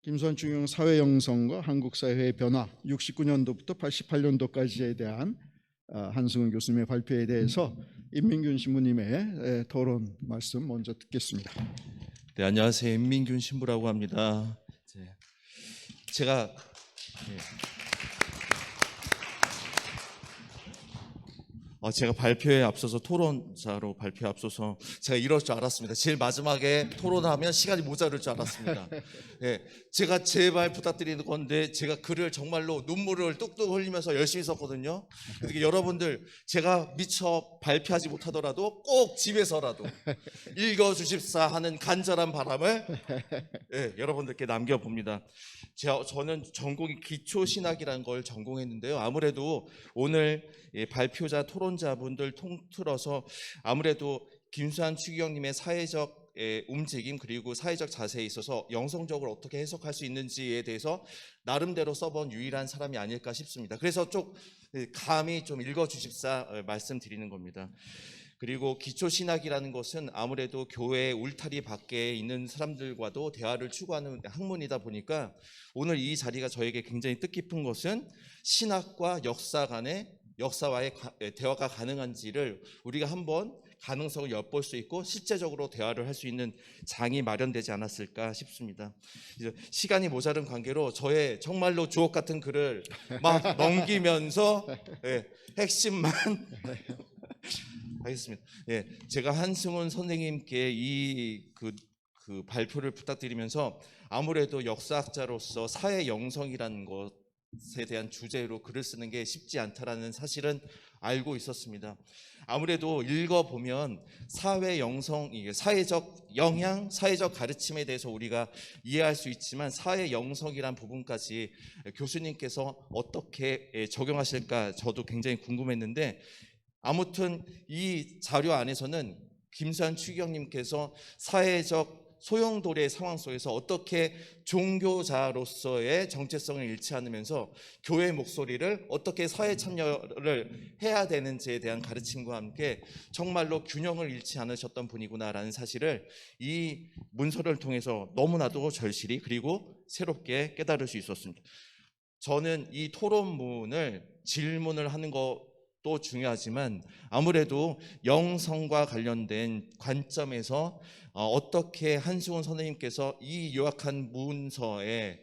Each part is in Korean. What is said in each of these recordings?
김수환 추경 사회 형성과 한국 사회의 변화 69년도부터 88년도까지에 대한 한승훈 교수님의 발표에 대해서 임민균 신부님의 토론 말씀 먼저 듣겠습니다. 네, 안녕하세요. 임민균 신부라고 합니다. 제가 발표에 앞서서 토론자로 발표에 앞서서 제가 이럴 줄 알았습니다. 제일 마지막에 토론하면 시간이 모자랄 줄 알았습니다. 제가 제발 부탁드리는 건데 제가 글을 정말로 눈물을 뚝뚝 흘리면서 열심히 썼거든요. 그러니까 여러분들 제가 미처 발표하지 못하더라도 꼭 집에서라도 읽어주십사 하는 간절한 바람을 여러분들께 남겨봅니다. 저는 전공이 기초신학이라는 걸 전공했는데요. 아무래도 오늘 발표자 토론자분들 통틀어서 아무래도 김수환 추기경님의 사회적 움직임 그리고 사회적 자세에 있어서 영성적으로 어떻게 해석할 수 있는지에 대해서 나름대로 써본 유일한 사람이 아닐까 싶습니다. 그래서 좀 감히 좀 읽어주십사 말씀드리는 겁니다. 그리고 기초신학이라는 것은 아무래도 교회 울타리 밖에 있는 사람들과도 대화를 추구하는 학문이다 보니까 오늘 이 자리가 저에게 굉장히 뜻깊은 것은 신학과 역사 간의 역사와의 대화가 가능한지를 우리가 한번 가능성을 엿볼 수 있고 실제적으로 대화를 할 수 있는 장이 마련되지 않았을까 싶습니다. 시간이 모자른 관계로 저의 정말로 주옥 같은 글을 막 넘기면서 핵심만 하겠습니다. 제가 한승훈 선생님께 그 발표를 부탁드리면서 아무래도 역사학자로서 사회 영성이라는 것에 대한 주제로 글을 쓰는 게 쉽지 않다라는 사실은 알고 있었습니다. 아무래도 읽어보면 사회 영성, 사회적 영향, 사회적 가르침에 대해서 우리가 이해할 수 있지만 사회 영성이란 부분까지 교수님께서 어떻게 적용하실까 저도 굉장히 궁금했는데 아무튼 이 자료 안에서는 김수환 추기경님께서 사회적 소용돌이의 상황 속에서 어떻게 종교자로서의 정체성을 잃지 않으면서 교회의 목소리를 어떻게 사회 참여를 해야 되는지에 대한 가르침과 함께 정말로 균형을 잃지 않으셨던 분이구나라는 사실을 이 문서를 통해서 너무나도 절실히 그리고 새롭게 깨달을 수 있었습니다. 저는 이 토론문을 질문을 하는 것도 중요하지만 아무래도 영성과 관련된 관점에서 어떻게 한승훈 선생님께서 이 요약한 문서에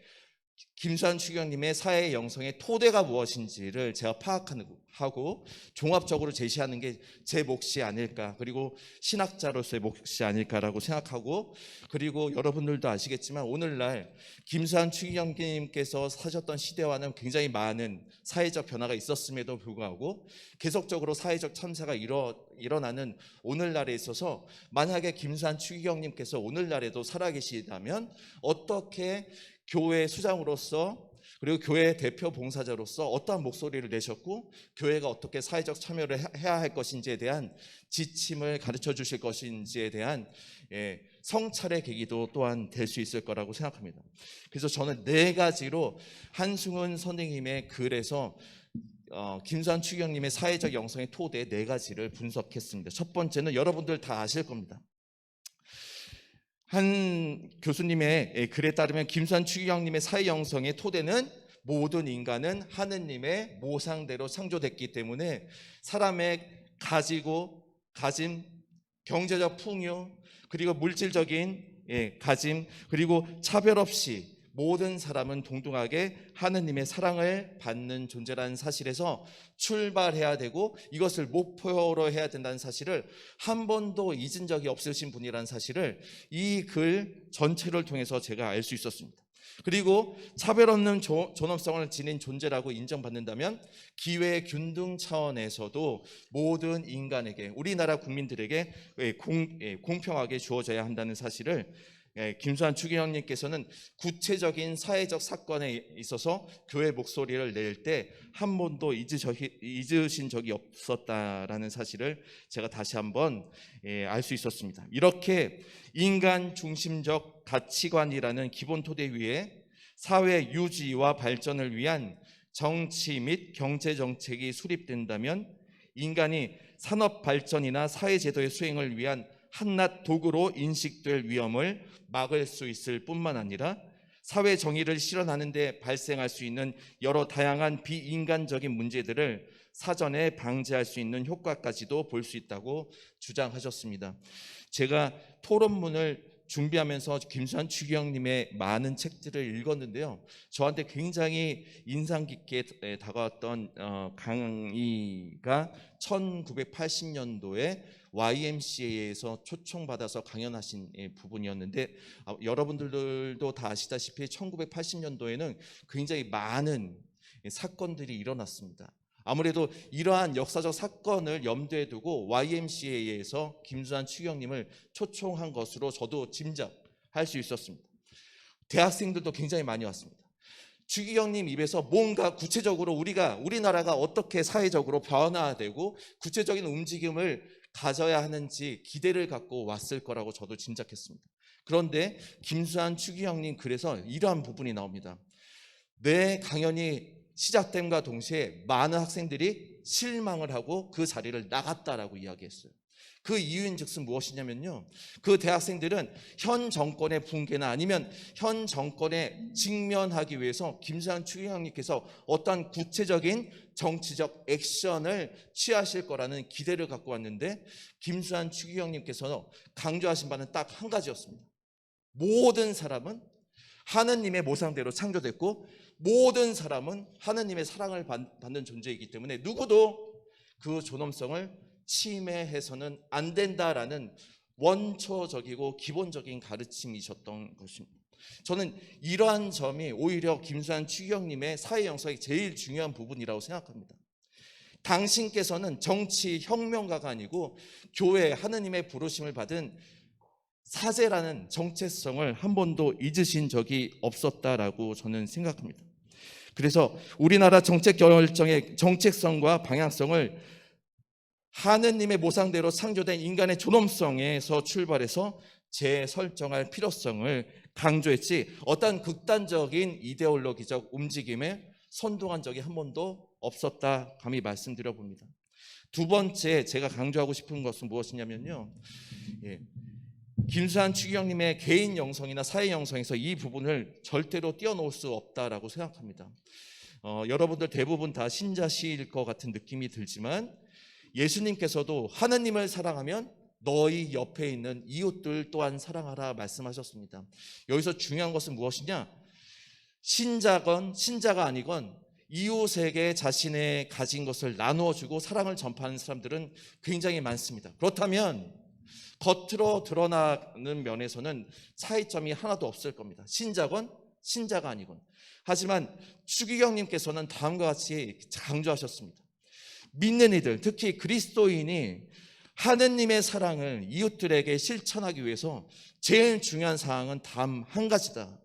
김수환 추기경님의 사회 영성의 토대가 무엇인지를 제가 파악하고 종합적으로 제시하는 게 제 몫이 아닐까, 그리고 신학자로서의 몫이 아닐까라고 생각하고, 그리고 여러분들도 아시겠지만 오늘날 김수환 추기경님께서 사셨던 시대와는 굉장히 많은 사회적 변화가 있었음에도 불구하고 계속적으로 사회적 참사가 일어나는 오늘날에 있어서 만약에 김수환 추기경님께서 오늘날에도 살아계시다면 어떻게 교회 수장으로서 그리고 교회 대표 봉사자로서 어떠한 목소리를 내셨고 교회가 어떻게 사회적 참여를 해야 할 것인지에 대한 지침을 가르쳐 주실 것인지에 대한 성찰의 계기도 또한 될 수 있을 거라고 생각합니다. 그래서 저는 4가지로 한승훈 선생님의 글에서 김수환 추기경님의 사회적 영성의 토대 4가지를 분석했습니다. 첫 번째는 여러분들 다 아실 겁니다. 한 교수님의 글에 따르면 김수환 추기경님의 사회 영성의 토대는 모든 인간은 하느님의 모상대로 창조됐기 때문에 사람의 가짐, 경제적 풍요, 그리고 물질적인 가짐, 그리고 차별 없이 모든 사람은 동등하게 하느님의 사랑을 받는 존재라는 사실에서 출발해야 되고 이것을 목표로 해야 된다는 사실을 한 번도 잊은 적이 없으신 분이라는 사실을 이 글 전체를 통해서 제가 알 수 있었습니다. 그리고 차별 없는 존엄성을 지닌 존재라고 인정받는다면 기회 균등 차원에서도 모든 인간에게, 우리나라 국민들에게 공평하게 주어져야 한다는 사실을 김수환 추기경님께서는 구체적인 사회적 사건에 있어서 교회 목소리를 낼 때 한 번도 잊으신 적이 없었다라는 사실을 제가 다시 한번 알 수 있었습니다. 이렇게 인간 중심적 가치관이라는 기본 토대 위에 사회 유지와 발전을 위한 정치 및 경제 정책이 수립된다면 인간이 산업 발전이나 사회 제도의 수행을 위한 한낱 도구로 인식될 위험을 막을 수 있을 뿐만 아니라 사회 정의를 실현하는 데 발생할 수 있는 여러 다양한 비인간적인 문제들을 사전에 방지할 수 있는 효과까지도 볼 수 있다고 주장하셨습니다. 제가 토론문을 준비하면서 김수환 추기경님의 많은 책들을 읽었는데요. 저한테 굉장히 인상 깊게 다가왔던 강의가 1980년도에 YMCA에서 초청받아서 강연하신 부분이었는데, 여러분들도 다 아시다시피 1980년도에는 굉장히 많은 사건들이 일어났습니다. 아무래도 이러한 역사적 사건을 염두에 두고 YMCA에서 김수환 추기경님을 초청한 것으로 저도 짐작할 수 있었습니다. 대학생들도 굉장히 많이 왔습니다. 추기경님 입에서 뭔가 구체적으로 우리나라가 어떻게 사회적으로 변화되고 구체적인 움직임을 가져야 하는지 기대를 갖고 왔을 거라고 저도 짐작했습니다. 그런데 김수환 추기경님 글에서 이러한 부분이 나옵니다. 내 강연이 시작됨과 동시에 많은 학생들이 실망을 하고 그 자리를 나갔다라고 이야기했어요. 그 이유인즉슨 무엇이냐면요, 그 대학생들은 현 정권의 붕괴나 아니면 현 정권에 직면하기 위해서 김수환 추기경님께서 어떠한 구체적인 정치적 액션을 취하실 거라는 기대를 갖고 왔는데, 김수환 추기경님께서 강조하신 바는 딱 한 가지였습니다. 모든 사람은 하느님의 모상대로 창조됐고 모든 사람은 하느님의 사랑을 받는 존재이기 때문에 누구도 그 존엄성을 침해해서는 안 된다라는 원초적이고 기본적인 가르침이셨던 것입니다. 저는 이러한 점이 오히려 김수환 추기경님의 사회 영성의 제일 중요한 부분이라고 생각합니다. 당신께서는 정치 혁명가가 아니고 교회 하느님의 부르심을 받은 사제라는 정체성을 한 번도 잊으신 적이 없었다라고 저는 생각합니다. 그래서 우리나라 정책 결정의 정책성과 방향성을 하느님의 모상대로 창조된 인간의 존엄성에서 출발해서 재설정할 필요성을 강조했지, 어떤 극단적인 이데올로기적 움직임에 선동한 적이 한 번도 없었다 감히 말씀드려 봅니다. 두 번째 제가 강조하고 싶은 것은 무엇이냐면요, 김수환 추기경님의 개인 영성이나 사회 영성에서 이 부분을 절대로 띄어놓을 수 없다라고 생각합니다. 여러분들 대부분 다 신자시일 것 같은 느낌이 들지만, 예수님께서도 하느님을 사랑하면 너희 옆에 있는 이웃들 또한 사랑하라 말씀하셨습니다. 여기서 중요한 것은 무엇이냐, 신자가 아니건 이웃에게 자신의 가진 것을 나누어주고 사랑을 전파하는 사람들은 굉장히 많습니다. 그렇다면 겉으로 드러나는 면에서는 차이점이 하나도 없을 겁니다. 신자건 신자가 아니건. 하지만 추기경님께서는 다음과 같이 강조하셨습니다. 믿는 이들, 특히 그리스도인이 하느님의 사랑을 이웃들에게 실천하기 위해서 제일 중요한 사항은 단 한 가지다.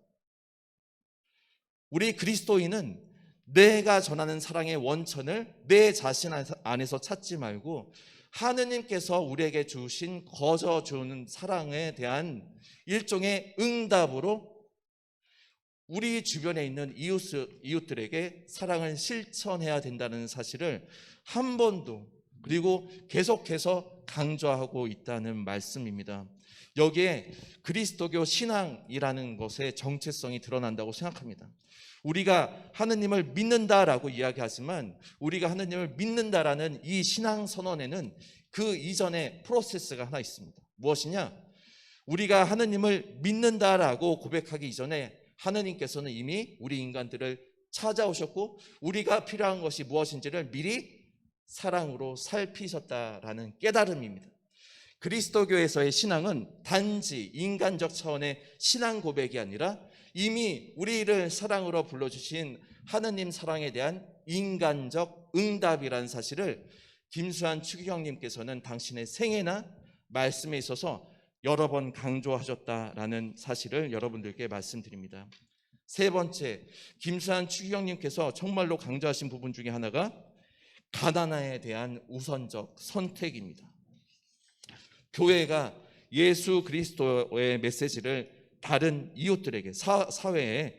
우리 그리스도인은 내가 전하는 사랑의 원천을 내 자신 안에서 찾지 말고 하느님께서 우리에게 주신 거저 주는 사랑에 대한 일종의 응답으로 우리 주변에 있는 이웃들에게 사랑을 실천해야 된다는 사실을 한 번도, 그리고 계속해서 강조하고 있다는 말씀입니다. 여기에 그리스도교 신앙이라는 것의 정체성이 드러난다고 생각합니다. 우리가 하느님을 믿는다라고 이야기하지만 우리가 하느님을 믿는다라는 이 신앙 선언에는 그 이전에 프로세스가 하나 있습니다. 무엇이냐? 우리가 하느님을 믿는다라고 고백하기 이전에 하느님께서는 이미 우리 인간들을 찾아오셨고 우리가 필요한 것이 무엇인지를 미리 사랑으로 살피셨다라는 깨달음입니다. 그리스도교에서의 신앙은 단지 인간적 차원의 신앙 고백이 아니라 이미 우리를 사랑으로 불러주신 하느님 사랑에 대한 인간적 응답이라는 사실을 김수환 추기경님께서는 당신의 생애나 말씀에 있어서 여러 번 강조하셨다라는 사실을 여러분들께 말씀드립니다. 세 번째, 김수환 추기경님께서 정말로 강조하신 부분 중에 하나가 가난에 대한 우선적 선택입니다. 교회가 예수 그리스도의 메시지를 다른 이웃들에게 사회에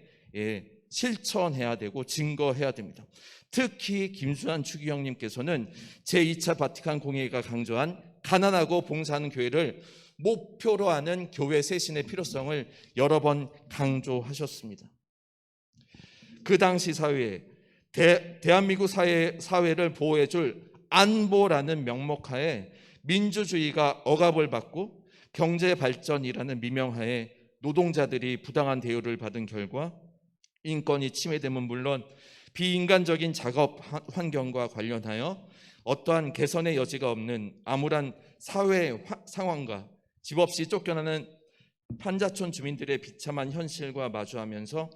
실천해야 되고 증거해야 됩니다. 특히 김수환 추기경님께서는 제2차 바티칸 공회가 강조한 가난하고 봉사하는 교회를 목표로 하는 교회 쇄신의 필요성을 여러 번 강조하셨습니다. 그 당시 사회에 대한민국 사회를 보호해줄 안보라는 명목하에 민주주의가 억압을 받고 경제 발전이라는 미명하에 노동자들이 부당한 대우를 받은 결과 인권이 침해됨은 물론 비인간적인 작업 환경과 관련하여 어떠한 개선의 여지가 없는 암울한 사회 상황과 집 없이 쫓겨나는 판자촌 주민들의 비참한 현실과 마주하면서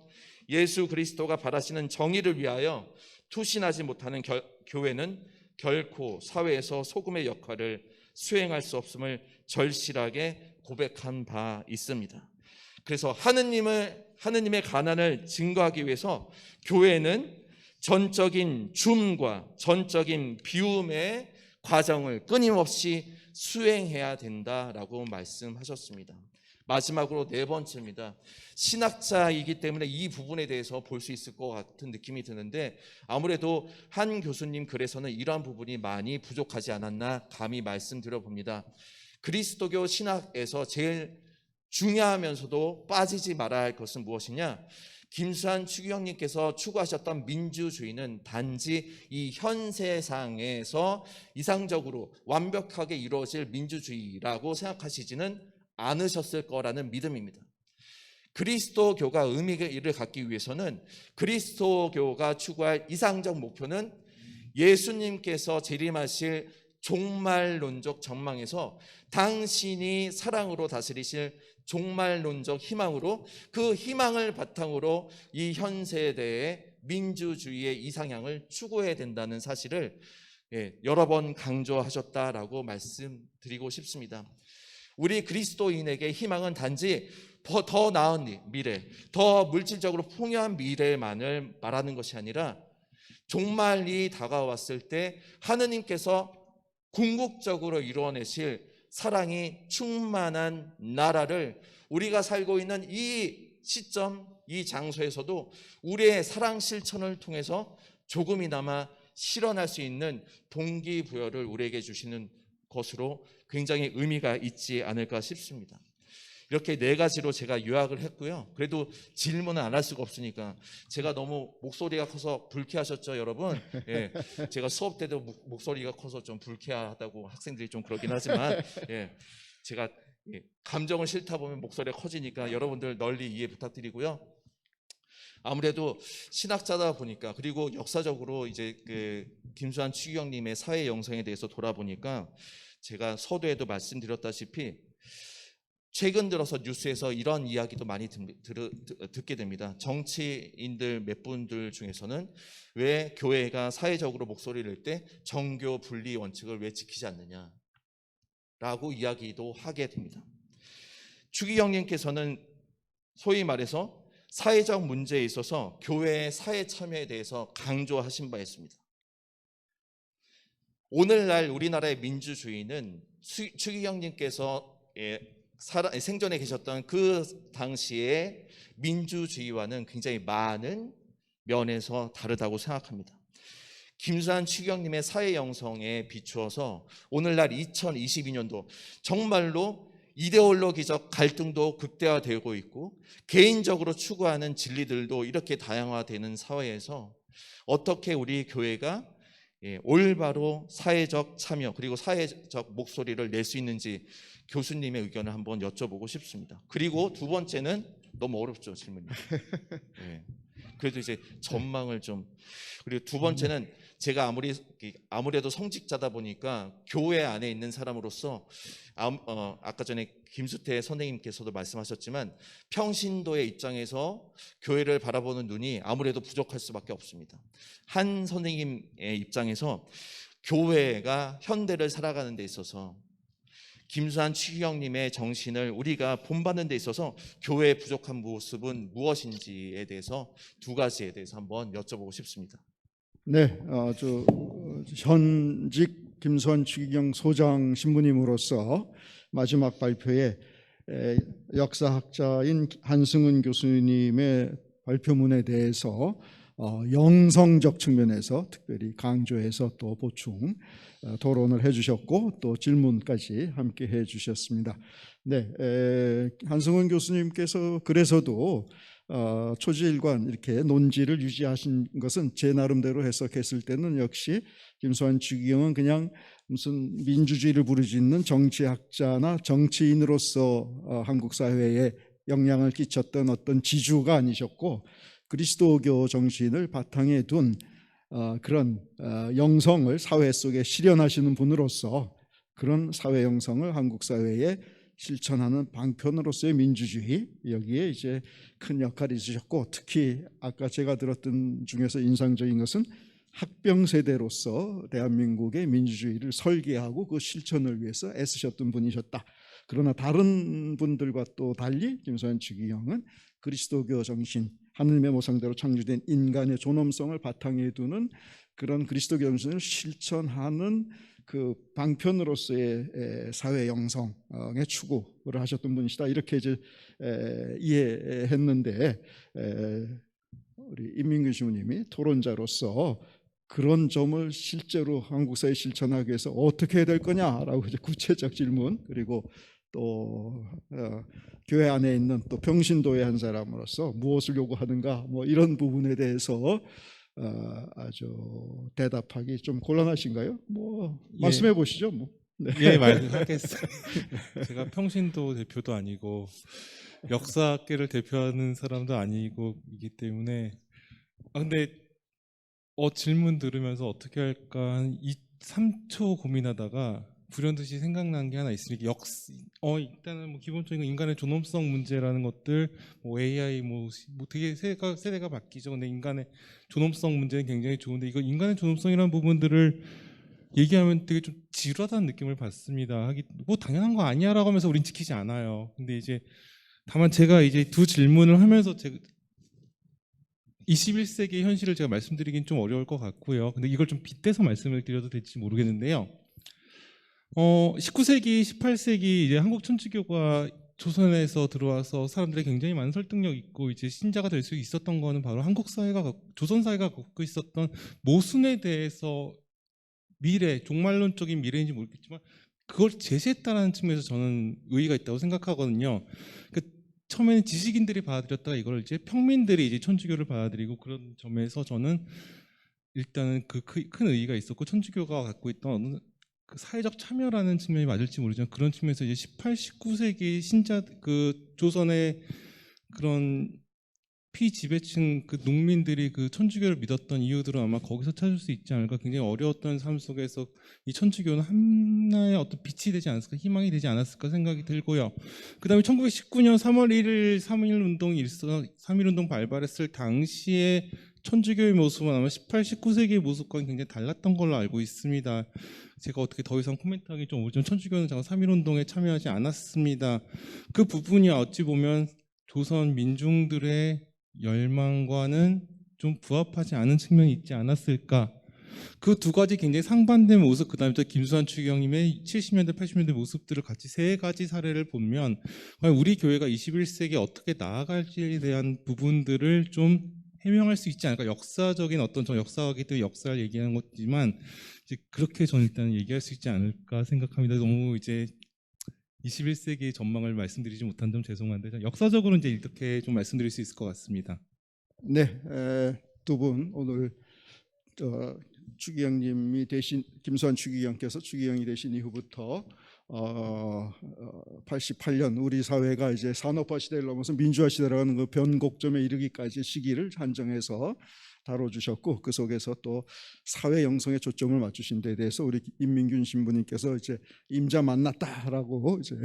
예수 그리스도가 바라시는 정의를 위하여 투신하지 못하는 교회는 결코 사회에서 소금의 역할을 수행할 수 없음을 절실하게 고백한 바 있습니다. 그래서 하느님의 가난을 증거하기 위해서 교회는 전적인 줌과 전적인 비움의 과정을 끊임없이 수행해야 된다라고 말씀하셨습니다. 마지막으로 네 번째입니다. 신학자이기 때문에 이 부분에 대해서 볼 수 있을 것 같은 느낌이 드는데 아무래도 한 교수님 글에서는 이러한 부분이 많이 부족하지 않았나 감히 말씀드려 봅니다. 그리스도교 신학에서 제일 중요하면서도 빠지지 말아야 할 것은 무엇이냐? 김수환 추기경님께서 추구하셨던 민주주의는 단지 이 현 세상에서 이상적으로 완벽하게 이루어질 민주주의라고 생각하시지는 않으셨을 거라는 믿음입니다. 그리스도교가 의미를 갖기 위해서는 그리스도교가 추구할 이상적 목표는 예수님께서 재림하실 종말론적 전망에서 당신이 사랑으로 다스리실 종말론적 희망으로 그 희망을 바탕으로 이 현 세대의 민주주의의 이상향을 추구해야 된다는 사실을 여러 번 강조하셨다라고 말씀드리고 싶습니다. 우리 그리스도인에게 희망은 단지 더 나은 미래, 더 물질적으로 풍요한 미래만을 말하는 것이 아니라 종말이 다가왔을 때 하느님께서 궁극적으로 이루어내실 사랑이 충만한 나라를 우리가 살고 있는 이 시점, 이 장소에서도 우리의 사랑 실천을 통해서 조금이나마 실현할 수 있는 동기부여를 우리에게 주시는 것으로 굉장히 의미가 있지 않을까 싶습니다. 이렇게 네 가지로 제가 요약을 했고요. 그래도 질문은 안 할 수가 없으니까 제가 너무 목소리가 커서 불쾌하셨죠, 여러분? 예, 제가 수업 때도 목소리가 커서 좀 불쾌하다고 학생들이 좀 그러긴 하지만 제가 감정을 싫다 보면 목소리가 커지니까 여러분들 널리 이해 부탁드리고요. 아무래도 신학자다 보니까 그리고 역사적으로 이제 그 김수환 추기경님의 사회 영성에 대해서 돌아보니까 제가 서두에도 말씀드렸다시피 최근 들어서 뉴스에서 이런 이야기도 많이 듣게 됩니다. 정치인들 몇 분들 중에서는 왜 교회가 사회적으로 목소리를 낼 때 정교 분리 원칙을 왜 지키지 않느냐라고 이야기도 하게 됩니다. 추기경님께서는 소위 말해서 사회적 문제에 있어서 교회의 사회 참여에 대해서 강조하신 바 있습니다. 오늘날 우리나라의 민주주의는 추기경님께서 생전에 계셨던 그 당시의 민주주의와는 굉장히 많은 면에서 다르다고 생각합니다. 김수환 추기경님의 사회 영성에 비추어서 오늘날 2022년도 정말로 이데올로기적 갈등도 극대화되고 있고 개인적으로 추구하는 진리들도 이렇게 다양화되는 사회에서 어떻게 우리 교회가 올바로 사회적 참여 그리고 사회적 목소리를 낼 수 있는지 교수님의 의견을 한번 여쭤보고 싶습니다. 그리고 두 번째는 너무 어렵죠, 질문이. 그래도 이제 전망을 좀. 그리고 두 번째는 제가 아무래도 성직자다 보니까 교회 안에 있는 사람으로서 아까 전에 김수태 선생님께서도 말씀하셨지만 평신도의 입장에서 교회를 바라보는 눈이 아무래도 부족할 수밖에 없습니다. 한 선생님의 입장에서 교회가 현대를 살아가는 데 있어서 김수환 추기경님의 정신을 우리가 본받는 데 있어서 교회의 부족한 모습은 무엇인지에 대해서 두 가지에 대해서 한번 여쭤보고 싶습니다. 네, 현직 김수환 추기경 소장 신부님으로서 마지막 발표에 역사학자인 한승은 교수님의 발표문에 대해서 영성적 측면에서 특별히 강조해서 또 보충 토론을 해주셨고 또 질문까지 함께 해주셨습니다. 네, 한승훈 교수님께서 그래서도 초지일관 이렇게 논지를 유지하신 것은 제 나름대로 해석했을 때는 역시 김수환 추기경은 그냥 무슨 민주주의를 부르짖는 정치학자나 정치인으로서 한국 사회에 영향을 끼쳤던 어떤 지주가 아니셨고 그리스도교 정신을 바탕에 둔 그런 영성을 사회 속에 실현하시는 분으로서 그런 사회 영성을 한국 사회에 실천하는 방편으로서의 민주주의 여기에 이제 큰 역할이 있으셨고 특히 아까 제가 들었던 중에서 인상적인 것은 학병 세대로서 대한민국의 민주주의를 설계하고 그 실천을 위해서 애쓰셨던 분이셨다. 그러나 다른 분들과 또 달리 김수환 추기경은 그리스도교 정신, 하느님의 모상대로 창조된 인간의 존엄성을 바탕에 두는 그런 그리스도교 정신을 실천하는 그 방편으로서의 사회 영성의 추구를 하셨던 분이시다. 이렇게 이제 이해했는데 우리 임민균 신부님이 토론자로서 그런 점을 실제로 한국 사회에 실천하기 위해서 어떻게 해야 될 거냐라고 이제 구체적 질문 그리고 또 교회 안에 있는 또 평신도의 한 사람으로서 무엇을 요구하는가 뭐 이런 부분에 대해서 아주 대답하기 좀 곤란하신가요? 뭐 말씀해 보시죠. 뭐. 네. 예, 말하겠습니다. 제가 평신도 대표도 아니고 역사학계를 대표하는 사람도 아니고 이기 때문에 근데 질문 들으면서 어떻게 할까 한 3초 고민하다가 불현듯이 생각난 게 하나 있습니다. 일단은 뭐 기본적인 인간의 존엄성 문제라는 것들, 뭐 AI 뭐 되게 세대가 바뀌죠. 근데 인간의 존엄성 문제는 굉장히 좋은데 이거 인간의 존엄성이라는 부분들을 얘기하면 되게 좀 지루하다는 느낌을 받습니다. 뭐 당연한 거 아니야라고 하면서 우린 지키지 않아요. 근데 이제 다만 제가 이제 두 질문을 하면서 제가 21세기의 현실을 제가 말씀드리긴 좀 어려울 것 같고요. 근데 이걸 좀 빗대서 말씀을 드려도 될지 모르겠는데요. 19세기, 18세기 이제 한국 천주교가 조선에서 들어와서 사람들이 굉장히 많은 설득력 있고 이제 신자가 될 수 있었던 거는 바로 한국 사회가 조선 사회가 갖고 있었던 모순에 대해서 종말론적인 미래인지 모르겠지만 그걸 제시했다는 측면에서 저는 의의가 있다고 생각하거든요. 처음에는 지식인들이 받아들였다가 이걸 이제 평민들이 이제 천주교를 받아들이고 그런 점에서 저는 일단은 그 큰 의의가 있었고 천주교가 갖고 있던 어느 그 사회적 참여라는 측면이 맞을지 모르지만 그런 측면에서 이제 18, 19세기 신자 조선의 그런 피지배층 농민들이 그 천주교를 믿었던 이유들은 아마 거기서 찾을 수 있지 않을까. 굉장히 어려웠던 삶 속에서 이 천주교는 하나의 어떤 빛이 되지 않았을까, 희망이 되지 않았을까 생각이 들고요. 그 다음에 1919년 3월 1일 3.1운동 발발했을 당시에 천주교의 모습은 아마 18, 19세기의 모습과는 굉장히 달랐던 걸로 알고 있습니다. 제가 어떻게 더 이상 코멘트하기 좀 어렵지만 천주교는 3.1운동에 참여하지 않았습니다. 그 부분이 어찌 보면 조선 민중들의 열망과는 좀 부합하지 않은 측면이 있지 않았을까. 그 두 가지 굉장히 상반된 모습, 그 다음에 또 김수환 추기경님의 70년대, 80년대 모습들을 같이 세 가지 사례를 보면 과연 우리 교회가 21세기에 어떻게 나아갈지에 대한 부분들을 좀 해명할 수 있지 않을까. 역사적인 저 역사학이 또 역사를 얘기하는 것이지만 이제 그렇게 저는 일단 얘기할 수 있지 않을까 생각합니다. 너무 이제 21세기의 전망을 말씀드리지 못한 점 죄송한데 역사적으로 이제 이렇게 좀 말씀드릴 수 있을 것 같습니다. 네, 두 분 오늘 추기경님이 대신 김수환 추기경께서 추기경이 되신 이후부터 88년 우리 사회가 이제 산업화 시대를 넘어서 민주화 시대로 가는 그 변곡점에 이르기까지 시기를 한정해서 다뤄주셨고 그 속에서 또 사회 영성에 초점을 맞추신 데 대해서 우리 임민균 신부님께서 이제 임자 만났다라고 이제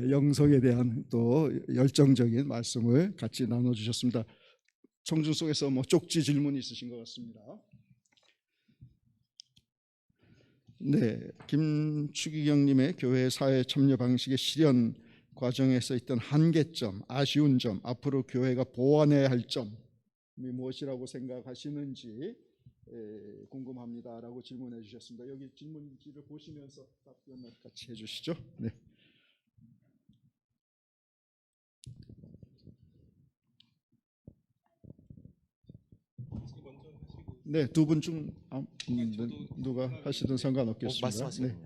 영성에 대한 또 열정적인 말씀을 같이 나눠주셨습니다. 청중 속에서 뭐 쪽지 질문이 있으신 것 같습니다. 네, 김추기경님의 교회 사회 참여 방식의 실현 과정에서 있던 한계점, 아쉬운 점, 앞으로 교회가 보완해야 할 점이 무엇이라고 생각하시는지 궁금합니다라고 질문해 주셨습니다. 여기 질문지를 보시면서 답변을 같이 해주시죠. 네. 네, 두 분 중 누가 하시든 상관없겠습니다. 말씀하세요. 네.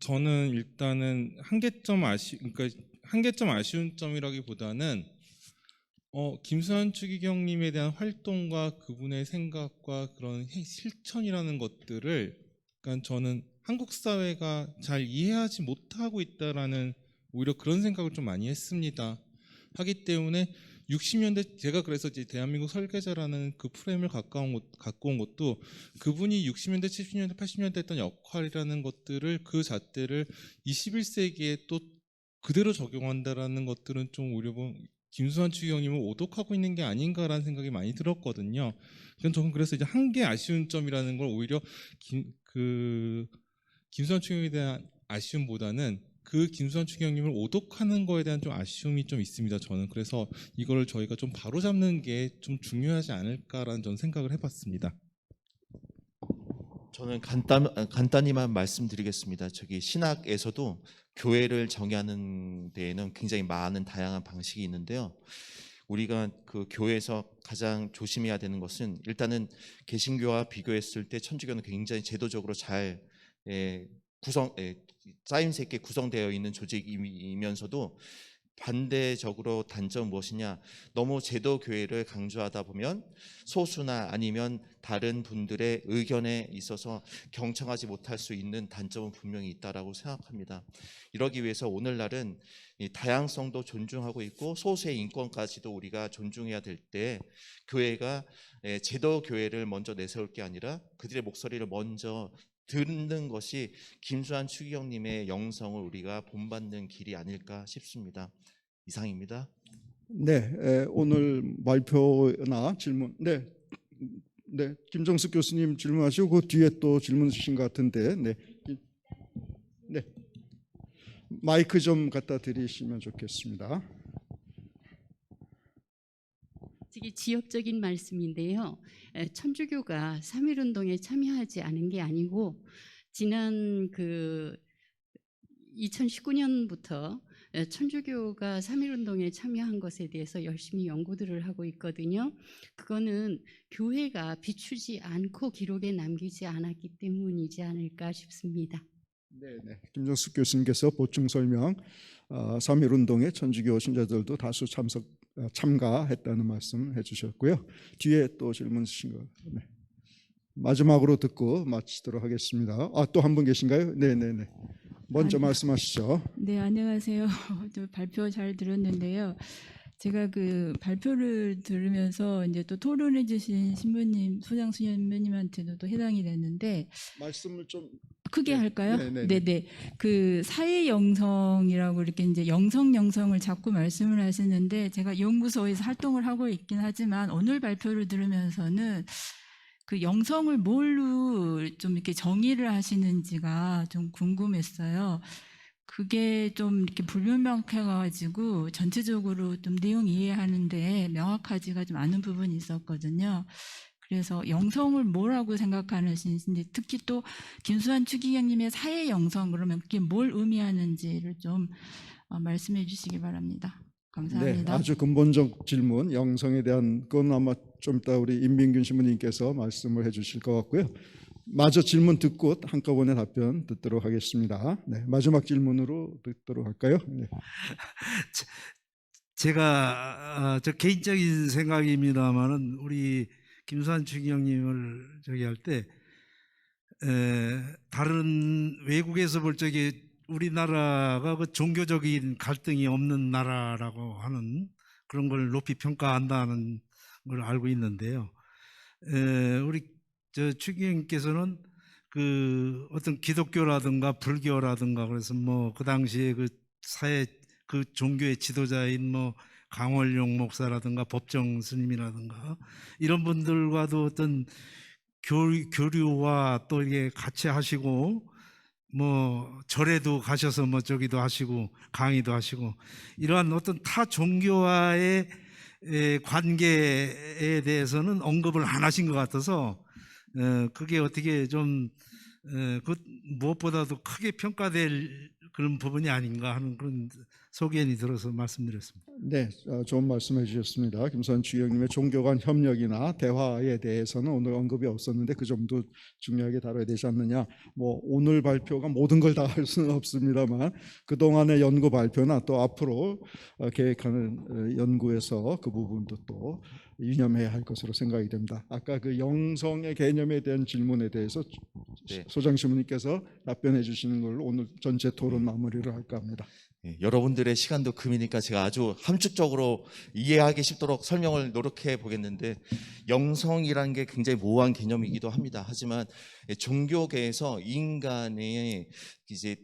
저는 일단은 그러니까 한계점 아쉬운 점이라기보다는 김수환 추기경님에 대한 활동과 그분의 생각과 그런 실천이라는 것들을, 그러니까 저는 한국 사회가 잘 이해하지 못하고 있다라는 오히려 그런 생각을 좀 많이 했습니다. 하기 때문에 60년대 제가 그래서 이제 대한민국 설계자라는 그 프레임을 갖고 온 것도 그분이 60년대, 70년대, 80년대 했던 역할이라는 것들을 그 잣대를 21세기에 또 그대로 적용한다라는 것들은 좀 오히려 김수환 추기경님을 오독하고 있는 게 아닌가라는 생각이 많이 들었거든요. 저는 그래서 이제 한계 아쉬운 점이라는 걸 오히려 김수환 추기경에 대한 아쉬움보다는 그 김수환 추기경님을 오독하는 거에 대한 좀 아쉬움이 좀 있습니다. 저는 그래서 이거를 저희가 좀 바로잡는 게 좀 중요하지 않을까라는 전 생각을 해봤습니다. 저는 간단히만 말씀드리겠습니다. 저기 신학에서도 교회를 정의하는 데에는 굉장히 많은 다양한 방식이 있는데요. 우리가 그 교회에서 가장 조심해야 되는 것은 일단은 개신교와 비교했을 때 천주교는 굉장히 제도적으로 잘 짜임새 있게 구성되어 있는 조직이면서도 반대적으로 단점 무엇이냐, 너무 제도 교회를 강조하다 보면 소수나 아니면 다른 분들의 의견에 있어서 경청하지 못할 수 있는 단점은 분명히 있다라고 생각합니다. 이러기 위해서 오늘날은 이 다양성도 존중하고 있고 소수의 인권까지도 우리가 존중해야 될 때 교회가 제도 교회를 먼저 내세울 게 아니라 그들의 목소리를 먼저 듣는 것이 김수환 추기경님의 영성을 우리가 본받는 길이 아닐까 싶습니다. 이상입니다. 네, 오늘 발표나 질문, 네, 김정숙 교수님 질문하시고 그 뒤에 또 질문 주신 것 같은데, 네, 마이크 좀 갖다 드리시면 좋겠습니다. 되게 지역적인 말씀인데요. 천주교가 3.1운동에 참여하지 않은 게 아니고 지난 2019년부터 천주교가 3.1운동에 참여한 것에 대해서 열심히 연구들을 하고 있거든요. 그거는 교회가 비추지 않고 기록에 남기지 않았기 때문이지 않을까 싶습니다. 네, 김정숙 교수님께서 보충 설명, 3.1운동에 천주교 신자들도 다수 참가했다는 말씀 해주셨고요. 뒤에 또 질문 주신 거 마지막으로 듣고 마치도록 하겠습니다. 또 한 분 계신가요? 네. 먼저 말씀하시죠. 네, 안녕하세요. 저 발표 잘 들었는데요. 제가 그 발표를 들으면서 이제 또 토론해 주신 신부님, 소장수 신부님한테도 또 해당이 됐는데 말씀을 좀 크게 할까요? 네. 네. 그 사회 영성이라고 이렇게 이제 영성을 자꾸 말씀을 하시는데 제가 연구소에서 활동을 하고 있긴 하지만 오늘 발표를 들으면서는 그 영성을 뭘로 좀 이렇게 정의를 하시는지가 좀 궁금했어요. 그게 좀 이렇게 불명확해가지고 전체적으로 좀 내용 이해하는데 명확하지가 좀 않은 부분이 있었거든요. 그래서 영성을 뭐라고 생각하시는지, 특히 또 김수환 추기경님의 사회 영성, 그러면 그게 뭘 의미하는지를 좀 말씀해 주시기 바랍니다. 감사합니다. 네, 아주 근본적 질문, 영성에 대한 건 아마 좀 이따 우리 임민균 신부님께서 말씀을 해주실 것 같고요. 마저 질문 듣고 한꺼번에 답변 듣도록 하겠습니다. 네, 마지막 질문으로 듣도록 할까요? 네. 제가 저 개인적인 생각입니다만은 우리 김수환 추기경님을 저기 할 때 다른 외국에서 볼 적에 우리나라가 그 종교적인 갈등이 없는 나라라고 하는 그런 걸 높이 평가한다는 걸 알고 있는데요. 우리 저 추기경님께서는 그 어떤 기독교라든가 불교라든가 그래서 뭐 그 당시에 그 사회 그 종교의 지도자인 뭐 강월용 목사라든가 법정 스님이라든가 이런 분들과도 어떤 교류와 또 이게 같이 하시고 뭐 절에도 가셔서 뭐 저기도 하시고 강의도 하시고 이러한 어떤 타 종교와의 관계에 대해서는 언급을 안 하신 것 같아서 그게 어떻게 좀 무엇보다도 크게 평가될 그런 부분이 아닌가 하는 그런 소견이 들어서 말씀드렸습니다. 네, 좋은 말씀해 주셨습니다. 김수환 추기경님의 종교 간 협력이나 대화에 대해서는 오늘 언급이 없었는데 그 점도 중요하게 다뤄야 되지 않느냐. 뭐 오늘 발표가 모든 걸 다 할 수는 없습니다만 그동안의 연구 발표나 또 앞으로 계획하는 연구에서 그 부분도 또 유념해야 할 것으로 생각이 됩니다. 아까 그 영성의 개념에 대한 질문에 대해서 네. 소장시무님께서 답변해 주시는 걸로 오늘 전체 토론 마무리를 할까 합니다. 예, 여러분들의 시간도 금이니까 제가 아주 함축적으로 이해하기 쉽도록 설명을 노력해 보겠는데, 영성이라는 게 굉장히 모호한 개념이기도 합니다. 하지만 종교계에서 인간의 이제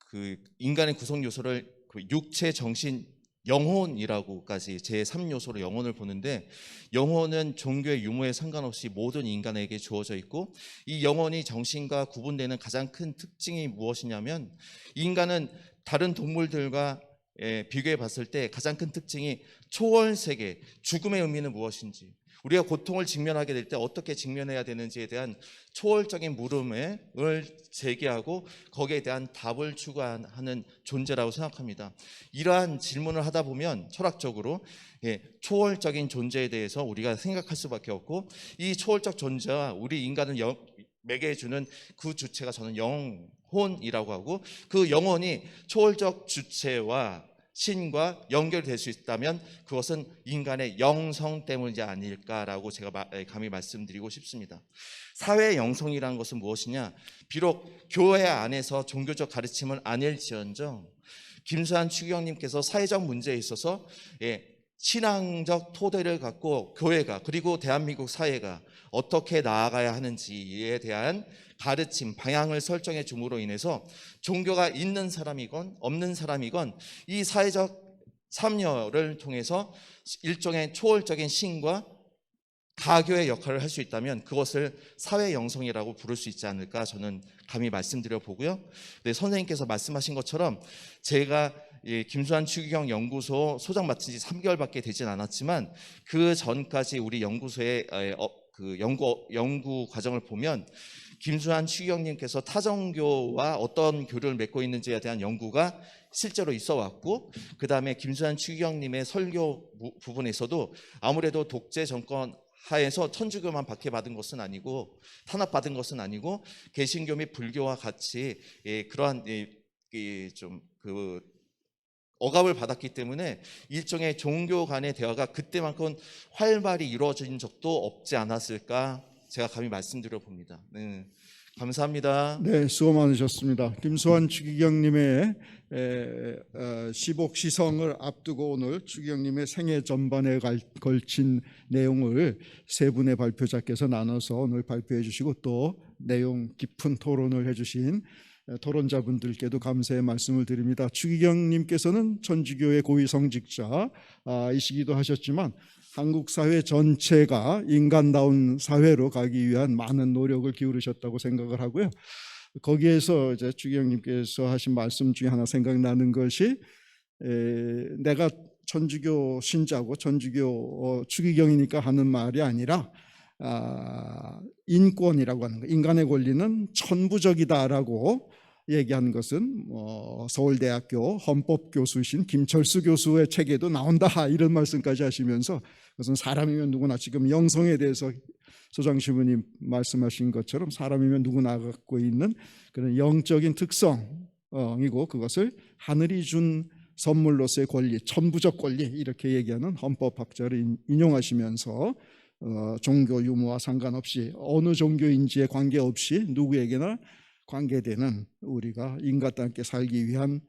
그 인간의 구성 요소를 그 육체, 정신, 영혼이라고까지 제3요소로 영혼을 보는데, 영혼은 종교의 유무에 상관없이 모든 인간에게 주어져 있고, 이 영혼이 정신과 구분되는 가장 큰 특징이 무엇이냐면, 인간은 다른 동물들과 비교해 봤을 때 가장 큰 특징이 초월 세계, 죽음의 의미는 무엇인지, 우리가 고통을 직면하게 될 때 어떻게 직면해야 되는지에 대한 초월적인 물음을 제기하고 거기에 대한 답을 추구하는 존재라고 생각합니다. 이러한 질문을 하다 보면 철학적으로 초월적인 존재에 대해서 우리가 생각할 수밖에 없고, 이 초월적 존재와 우리 인간을 매개해주는 그 주체가 저는 영혼이라고 하고, 그 영혼이 초월적 주체와 신과 연결될 수 있다면 그것은 인간의 영성 때문이지 아닐까라고 제가 감히 말씀드리고 싶습니다. 사회의 영성이라는 것은 무엇이냐? 비록 교회 안에서 종교적 가르침을 아닐지언정 김수환 추기경님께서 사회적 문제에 있어서 신앙적 토대를 갖고 교회가, 그리고 대한민국 사회가 어떻게 나아가야 하는지에 대한 가르침, 방향을 설정해 줌으로 인해서 종교가 있는 사람이건 없는 사람이건 이 사회적 참여를 통해서 일종의 초월적인 신과 가교의 역할을 할 수 있다면 그것을 사회 영성이라고 부를 수 있지 않을까 저는 감히 말씀드려 보고요. 네, 선생님께서 말씀하신 것처럼 제가 김수환 추기경 연구소 소장 맡은 지 3개월밖에 되진 않았지만 그 전까지 우리 연구소의 그 연구 과정을 보면 김수환 추기경님께서 타종교와 어떤 교류를 맺고 있는지에 대한 연구가 실제로 있어 왔고, 그 다음에 김수환 추기경님의 설교 부분에서도 아무래도 독재 정권 하에서 천주교만 박해받은 것은 아니고 탄압받은 것은 아니고 개신교 및 불교와 같이 그러한 좀 그 억압을 받았기 때문에 일종의 종교 간의 대화가 그때만큼 활발히 이루어진 적도 없지 않았을까 제가 감히 말씀드려 봅니다. 네, 감사합니다. 네, 수고 많으셨습니다. 김수환 추기경님의 시복시성을 앞두고 오늘 추기경님의 생애 전반에 걸친 내용을 세 분의 발표자께서 나눠서 오늘 발표해 주시고 또 내용 깊은 토론을 해주신 토론자분들께도 감사의 말씀을 드립니다. 추기경님께서는 천주교의 고위성직자이시기도 하셨지만 한국 사회 전체가 인간다운 사회로 가기 위한 많은 노력을 기울이셨다고 생각을 하고요. 거기에서 이제 추기경님께서 하신 말씀 중에 하나 생각나는 것이 내가 천주교 신자고 천주교 추기경이니까 하는 말이 아니라 인권이라고 하는 거, 인간의 권리는 천부적이다라고 얘기한 것은 서울대학교 헌법교수이신 김철수 교수의 책에도 나온다 이런 말씀까지 하시면서 그것은 사람이면 누구나 지금 영성에 대해서 소장시부님 말씀하신 것처럼 사람이면 누구나 갖고 있는 그런 영적인 특성이고 그것을 하늘이 준 선물로서의 권리, 천부적 권리 이렇게 얘기하는 헌법학자를 인용하시면서 종교 유무와 상관없이 어느 종교인지에 관계없이 누구에게나 관계되는 우리가 인간답게 살기 위한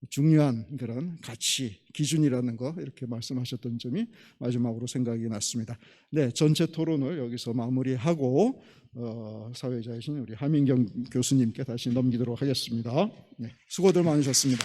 중요한 그런 가치, 기준이라는 거 이렇게 말씀하셨던 점이 마지막으로 생각이 났습니다. 네, 전체 토론을 여기서 마무리하고 사회자이신 우리 하민경 교수님께 다시 넘기도록 하겠습니다. 네, 수고들 많으셨습니다.